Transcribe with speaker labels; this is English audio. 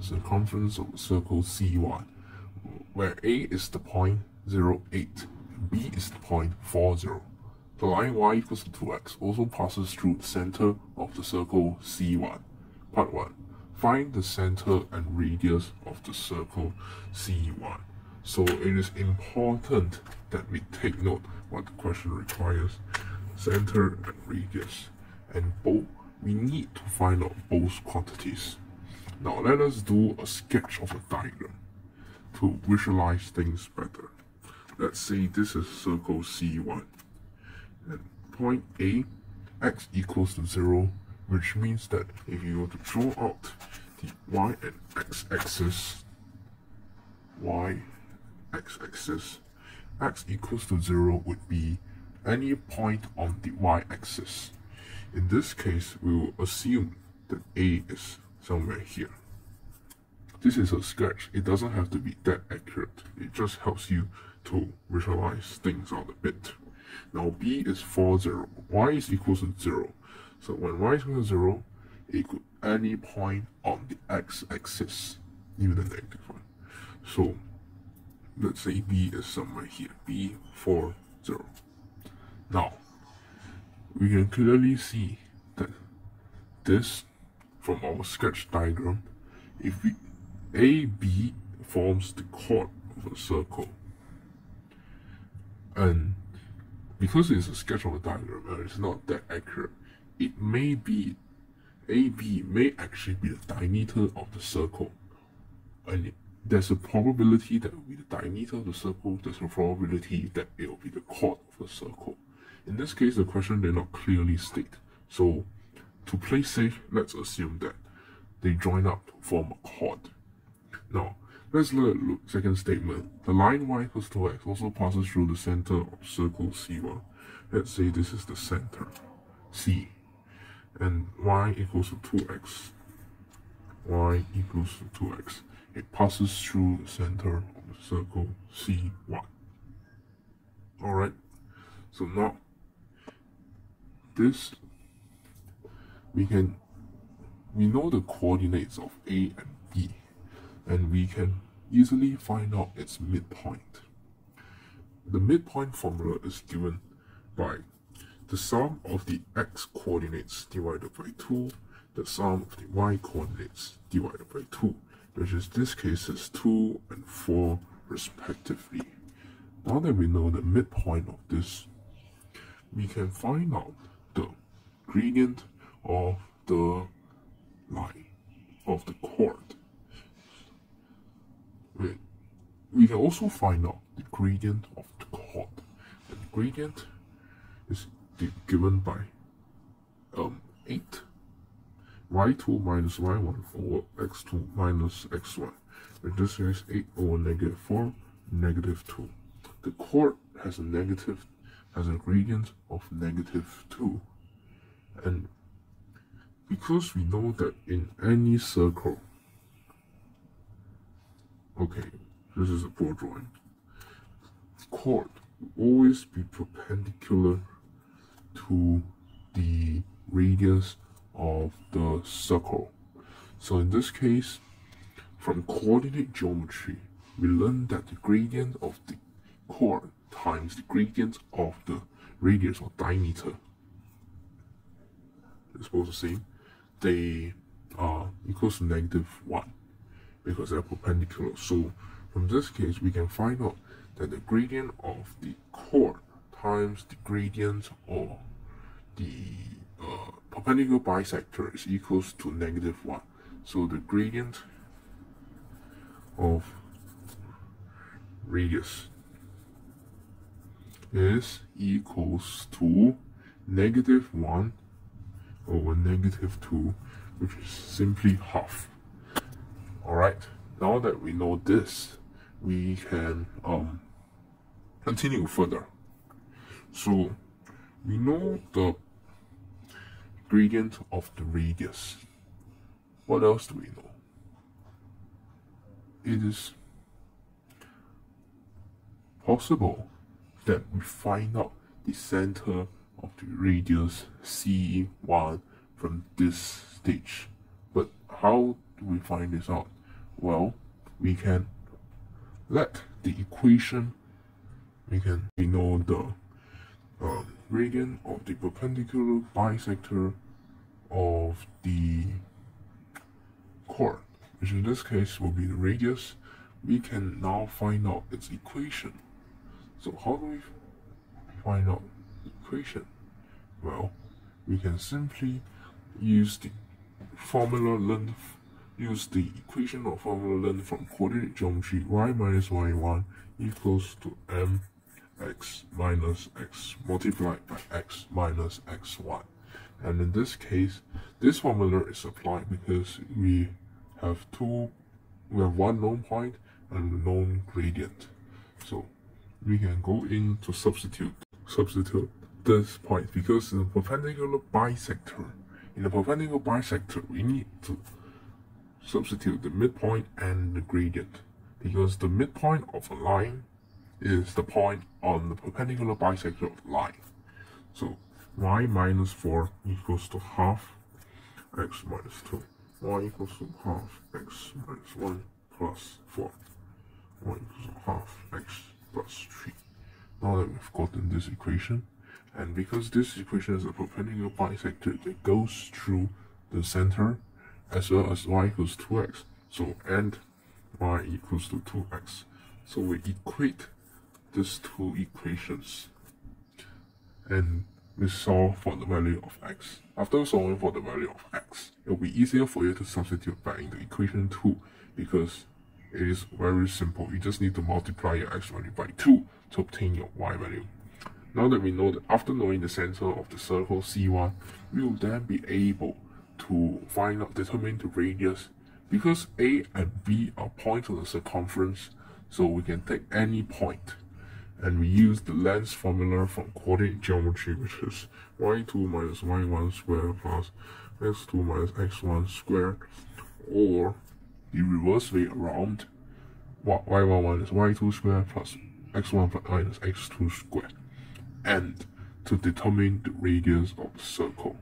Speaker 1: circumference of a circle C1, where A is the point 0,8, B is the point 40. The line y equals to 2x also passes through the center of the circle C1. Part 1. Find the center and radius of the circle C1. So it is important that we take note what the question requires. Center and radius. And both, we need to find out both quantities. Now let us do a sketch of a diagram to visualize things better. Let's say this is circle C1. And point A, x equals to 0, which means that if you were to draw out the y and x axis, x equals to 0 would be any point on the y-axis. In this case, we will assume that A is somewhere here. This is a sketch. It doesn't have to be that accurate. It just helps you to visualize things out a bit. Now B is 40, y is equal to 0. So when y is equal to 0, it could any point on the x-axis, even the negative one. So let's say B is somewhere here, B 40. Now we can clearly see that this, from our sketch diagram, if AB forms the chord of a circle, and because it's a sketch of a diagram and it's not that accurate, it may be AB may actually be the diameter of the circle, and there's a probability that it will be the diameter of the circle. There's a probability that it will be the chord of the circle. In this case, the question did not clearly state. So to play safe, let's assume that they join up to form a chord. Now, let's look at the second statement. The line y equals to x also passes through the center of circle C1. Let's say this is the center, C, and y equals to 2x. Y equals to 2x. It passes through the center of the circle C1. Alright, so now this, we know the coordinates of A and B, and we can easily find out its midpoint. The midpoint formula is given by the sum of the x coordinates divided by 2, the sum of the y coordinates divided by 2, which in this case is 2 and 4 respectively. Now that we know the midpoint of this, we can find out the gradient of the line, of the chord. We can also find out the gradient of the chord. And the gradient is given by 8 y2 minus y1 over x2 minus x1. In this case, 8 over negative 4, negative 2. The chord has a gradient of negative 2. And because we know that in any circle, okay, this is a poor drawing, the chord will always be perpendicular to the radius of the circle. So in this case, from coordinate geometry, we learned that the gradient of the chord times the gradient of the radius or diameter is both the same. They are equals to negative 1 because they're perpendicular. So from this case, we can find out that the gradient of the chord times the gradient or the perpendicular bisector is equals to negative 1. So the gradient of radius is equals to negative 1 over negative 2, which is simply half. Alright, now that we know this, we can continue further. So we know the gradient of the radius. What else do we know? It is possible that we find out the center of the radius C1 from this stage. But how do we find this out? Well, we can let the equation, we know the gradient of the perpendicular bisector of the chord, which in this case will be the radius. We can now find out its equation. So how do we find out the equation? Well, we can simply use the formula learned, use the equation or formula learned from coordinate geometry. Y minus y1 equals to mx minus x multiplied by x minus x1. And in this case, this formula is applied because we have one known point and a known gradient. So we can go in to substitute this point, because in the perpendicular bisector, we need to substitute the midpoint and the gradient, because the midpoint of a line is the point on the perpendicular bisector of the line. So y minus 4 equals to half x minus 2. Y equals to half x minus 1 plus 4. Y equals to half x plus 3. Now that we've gotten this equation, and because this equation is a perpendicular bisector that goes through the center, as well as y equals 2x, so and y equals to 2x. So we equate these two equations and we solve for the value of x. After solving for the value of x, it will be easier for you to substitute back in the equation 2, because it is very simple. You just need to multiply your x value by 2 to obtain your y value. Now that we know that, after knowing the center of the circle C1, we will then be able to determine the radius, because A and B are points on the circumference. So we can take any point, and we use the length formula from coordinate geometry, which is y2 minus y1 squared plus x2 minus x1 squared, or the reverse way around, y1 minus y2 squared plus x1 minus x2 squared, and to determine the radius of the circle.